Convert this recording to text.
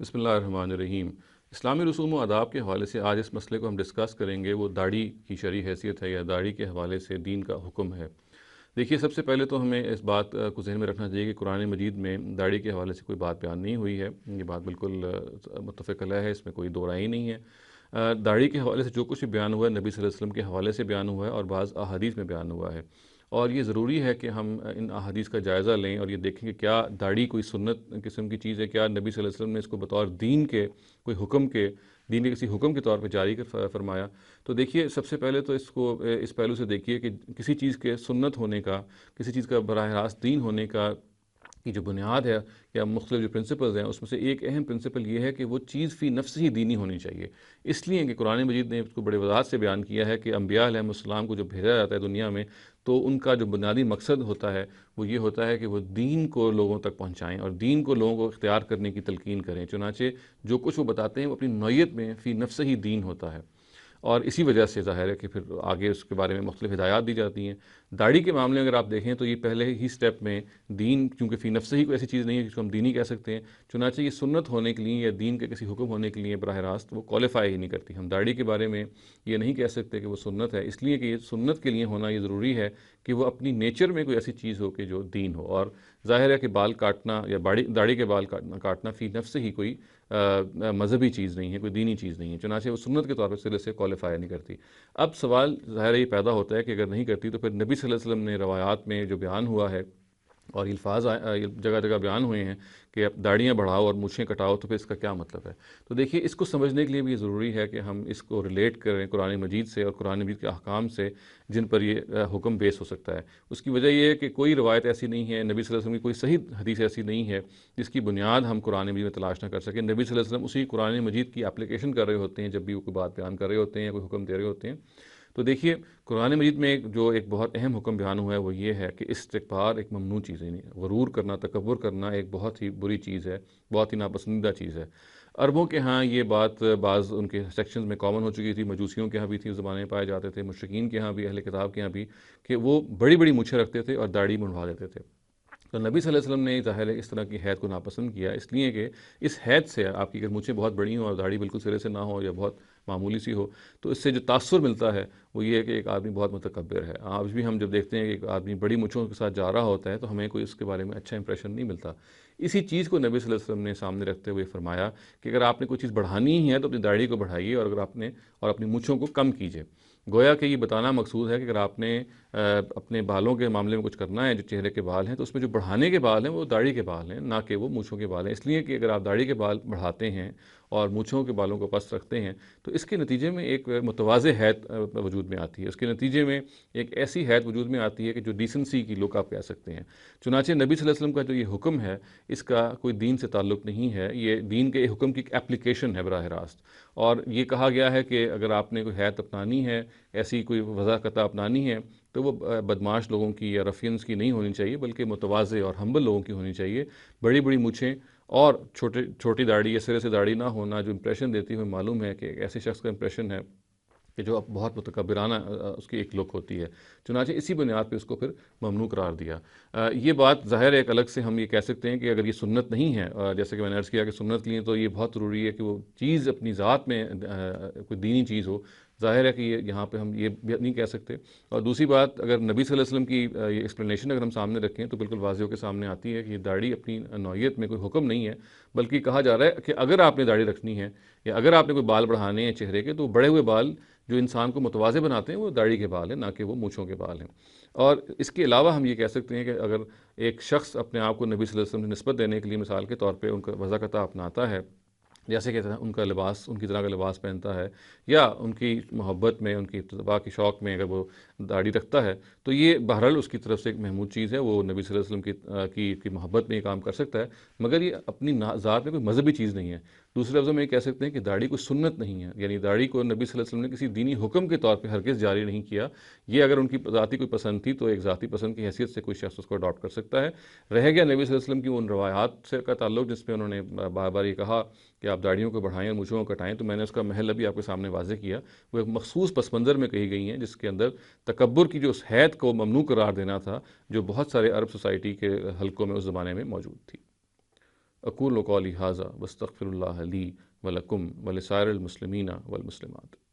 بسم اللہ الرحمن الرحیم۔ اسلامی رسوم و آداب کے حوالے سے آج اس مسئلے کو ہم ڈسکس کریں گے، وہ داڑھی کی شرعی حیثیت ہے یا داڑھی کے حوالے سے دین کا حکم ہے۔ دیکھیے، سب سے پہلے تو ہمیں اس بات کو ذہن میں رکھنا چاہیے کہ قرآن مجید میں داڑھی کے حوالے سے کوئی بات بیان نہیں ہوئی ہے۔ یہ بات بالکل متفق علیہ ہے، اس میں کوئی دو رائے ہی نہیں ہے۔ داڑھی کے حوالے سے جو کچھ بھی بیان ہوا ہے نبی صلی اللہ علیہ وسلم کے حوالے سے بیان ہوا ہے اور بعض احادیث میں بیان ہوا ہے، اور یہ ضروری ہے کہ ہم ان احادیث کا جائزہ لیں اور یہ دیکھیں کہ کیا داڑھی کوئی سنت قسم کی چیز ہے، کیا نبی صلی اللہ علیہ وسلم نے اس کو بطور دین کے کوئی حکم کے دین کے کسی حکم کے طور پہ جاری فرمایا۔ تو دیکھیے، سب سے پہلے تو اس کو اس پہلو سے دیکھیے کہ کسی چیز کے سنت ہونے کا، کسی چیز کا براہ راست دین ہونے کا کی جو بنیاد ہے یا مختلف جو پرنسپلز ہیں، اس میں سے ایک اہم پرنسپل یہ ہے کہ وہ چیز فی نفس ہی دینی ہونی چاہیے۔ اس لیے کہ قرآن مجید نے اس کو بڑے وضاحت سے بیان کیا ہے کہ انبیاء علیہ السلام کو جو بھیجا جاتا ہے دنیا میں، تو ان کا جو بنیادی مقصد ہوتا ہے وہ یہ ہوتا ہے کہ وہ دین کو لوگوں تک پہنچائیں اور دین کو لوگوں کو اختیار کرنے کی تلقین کریں۔ چنانچہ جو کچھ وہ بتاتے ہیں وہ اپنی نوعیت میں فی نفس ہی دین ہوتا ہے، اور اسی وجہ سے ظاہر ہے کہ پھر آگے اس کے بارے میں مختلف ہدایات دی جاتی ہیں۔ داڑھی کے معاملے میں اگر آپ دیکھیں تو یہ پہلے ہی سٹیپ میں دین، چونکہ فی نفس ہی کوئی ایسی چیز نہیں ہے جس کو ہم دینی کہہ سکتے ہیں، چنانچہ یہ سنت ہونے کے لیے یا دین کے کسی حکم ہونے کے لیے براہ راست وہ کوالیفائی ہی نہیں کرتی۔ ہم داڑھی کے بارے میں یہ نہیں کہہ سکتے کہ وہ سنت ہے، اس لیے کہ یہ سنت کے لیے ہونا یہ ضروری ہے کہ وہ اپنی نیچر میں کوئی ایسی چیز ہو کہ جو دین ہو۔ اور ظاہر ہے کہ بال کاٹنا یا داڑھی کے بال کاٹنا فی نفس ہی کوئی مذہبی چیز نہیں ہے، کوئی دینی چیز نہیں ہے، چنانچہ وہ سنت کے طور پر سرے سے کوالیفائی نہیں کرتی۔ اب سوال ظاہر یہ پیدا ہوتا ہے کہ اگر نہیں کرتی تو پھر نبی صلی اللہ علیہ وسلم نے روایات میں جو بیان ہوا ہے اور الفاظ جگہ جگہ بیان ہوئے ہیں کہ اب داڑیاں بڑھاؤ اور مونچھیں کٹاؤ، تو پھر اس کا کیا مطلب ہے؟ تو دیکھیے، اس کو سمجھنے کے لیے بھی یہ ضروری ہے کہ ہم اس کو ریلیٹ کریں قرآن مجید سے اور قرآن مجید کے احکام سے جن پر یہ حکم بیس ہو سکتا ہے۔ اس کی وجہ یہ ہے کہ کوئی روایت ایسی نہیں ہے، نبی صلی اللہ علیہ وسلم کی کوئی صحیح حدیث ایسی نہیں ہے جس کی بنیاد ہم قرآن مجید میں تلاش نہ کر سکیں۔ نبی صلی اللہ علیہ وسلم اسی قرآن مجید کی اپلیکیشن کر رہے ہوتے ہیں جب بھی وہ کوئی بات بیان کر رہے ہوتے ہیں یا کوئی حکم دے رہے ہوتے ہیں۔ تو دیکھیے، قرآن مجید میں جو ایک بہت اہم حکم بیان ہوا ہے وہ یہ ہے کہ استکبار ایک ممنوع چیز ہے، غرور کرنا، تکبر کرنا ایک بہت ہی بری چیز ہے، بہت ہی ناپسندیدہ چیز ہے۔ عربوں کے ہاں یہ بات بعض ان کے سیکشنز میں کامن ہو چکی تھی، مجوسیوں کے ہاں بھی تھی، اس زمانے میں پائے جاتے تھے، مشرکین کے ہاں بھی، اہل کتاب کے ہاں بھی، کہ وہ بڑی بڑی مونچھیں رکھتے تھے اور داڑھی منڈوا دیتے تھے۔ تو نبی صلی اللہ علیہ وسلم نے ظاہر ہے اس طرح کی حید کو ناپسند کیا، اس لیے کہ اس حید سے آپ کی اگر مونچھیں بہت بڑی ہوں اور داڑھی بالکل سرے سے نہ ہو یا بہت معمولی سی ہو، تو اس سے جو تاثر ملتا ہے وہ یہ ہے کہ ایک آدمی بہت متکبر ہے۔ آج بھی ہم جب دیکھتے ہیں کہ ایک آدمی بڑی مونچھوں کے ساتھ جا رہا ہوتا ہے تو ہمیں کوئی اس کے بارے میں اچھا امپریشن نہیں ملتا۔ اسی چیز کو نبی صلی اللہ علیہ وسلم نے سامنے رکھتے ہوئے فرمایا کہ اگر آپ نے کوئی چیز بڑھانی ہی ہے تو اپنی داڑھی کو بڑھائیے، اور اپنی مونچھوں کو کم کیجیے۔ گویا کہ یہ بتانا مقصود ہے کہ اگر آپ نے اپنے بالوں کے معاملے میں کچھ کرنا ہے، جو چہرے کے بال ہیں، تو اس میں جو بڑھانے کے بال ہیں وہ داڑھی کے بال ہیں، نہ کہ وہ مونچھوں کے بال ہیں۔ اس لیے کہ اگر آپ داڑھی کے بال بڑھاتے ہیں اور مونچھوں کے بالوں کو پست رکھتے ہیں تو اس کے نتیجے میں ایک متواضع حیت وجود میں آتی ہے، اس کے نتیجے میں ایک ایسی حیت وجود میں آتی ہے کہ جو ڈیسنسی کی لک آپ کہہ سکتے ہیں۔ چنانچہ نبی صلی اللہ علیہ وسلم کا جو یہ حکم ہے اس کا کوئی دین سے تعلق نہیں ہے، یہ دین کے حکم کی ایک اپلیکیشن ہے براہ راست۔ اور یہ کہا گیا ہے کہ اگر آپ نے کوئی حیت اپنانی ہے، ایسی کوئی وضاحت اپنانی ہے، تو وہ بدماش لوگوں کی یا رفینز کی نہیں ہونی چاہیے، بلکہ متواضع اور ہمبل لوگوں کی ہونی چاہیے۔ بڑی بڑی مونچھیں اور چھوٹی داڑھی یا سرے سے داڑھی نہ ہونا جو امپریشن دیتی ہے، معلوم ہے کہ ایک ایسے شخص کا امپریشن ہے کہ جو اب بہت متکبرانہ اس کی ایک لک ہوتی ہے، چنانچہ اسی بنیاد پہ اس کو پھر ممنوع قرار دیا۔ یہ بات ظاہر ہے ایک الگ سے ہم یہ کہہ سکتے ہیں کہ اگر یہ سنت نہیں ہے، جیسے کہ میں نے عرض کیا کہ سنت کے لیے تو یہ بہت ضروری ہے کہ وہ چیز اپنی ذات میں کوئی دینی چیز ہو، ظاہر ہے کہ یہاں پہ ہم یہ بھی نہیں کہہ سکتے۔ اور دوسری بات، اگر نبی صلی اللہ علیہ وسلم کی یہ ایکسپلینیشن اگر ہم سامنے رکھیں تو بالکل واضح ہو کے سامنے آتی ہے کہ یہ داڑھی اپنی نوعیت میں کوئی حکم نہیں ہے، بلکہ کہا جا رہا ہے کہ اگر آپ نے داڑھی رکھنی ہے یا اگر آپ نے کوئی بال بڑھانے ہیں چہرے کے، تو بڑے ہوئے بال جو انسان کو متواضع بناتے ہیں وہ داڑھی کے بال ہیں، نہ کہ وہ مونچھوں کے بال ہیں۔ اور اس کے علاوہ ہم یہ کہہ سکتے ہیں کہ اگر ایک شخص اپنے آپ کو نبی صلی اللہ علیہ وسلم سے نسبت دینے کے لیے مثال کے طور پہ ان کا وضاحت اپناتا ہے، جیسے کہ ان کا لباس، ان کی طرح کا لباس پہنتا ہے، یا ان کی محبت میں، ان کی اتباع کی شوق میں اگر وہ داڑھی رکھتا ہے، تو یہ بہرحال اس کی طرف سے ایک محمود چیز ہے، وہ نبی صلی اللہ علیہ وسلم کی محبت میں یہ کام کر سکتا ہے، مگر یہ اپنی ذات میں کوئی مذہبی چیز نہیں ہے۔ دوسرے لفظوں میں یہ کہہ سکتے ہیں کہ داڑھی کوئی سنت نہیں ہے، یعنی داڑھی کو نبی صلی اللہ علیہ وسلم نے کسی دینی حکم کے طور پہ ہرگز جاری نہیں کیا۔ یہ اگر ان کی ذاتی کوئی پسند تھی تو ایک ذاتی پسند کی حیثیت سے کوئی شخص اس کو اڈاپٹ کر سکتا ہے۔ رہ گیا نبی صلی اللہ علیہ وسلم کی ان روایات سے کا تعلق جس میں انہوں نے بار بار یہ کہا کہ آپ داڑھیوں کو بڑھائیں اور مونچھوں کو کٹائیں، تو میں نے اس کا محل ابھی آپ کے سامنے واضح کیا، وہ ایک مخصوص پس منظر میں کہی گئی ہیں جس کے اندر تکبر کی جو اس حید کو ممنوع قرار دینا تھا جو بہت سارے عرب سوسائٹی کے حلقوں میں اس زمانے میں موجود تھی۔ اقول قولی ھذا واستغفر اللہ لی ولکم ولسائر المسلمین والمسلمات۔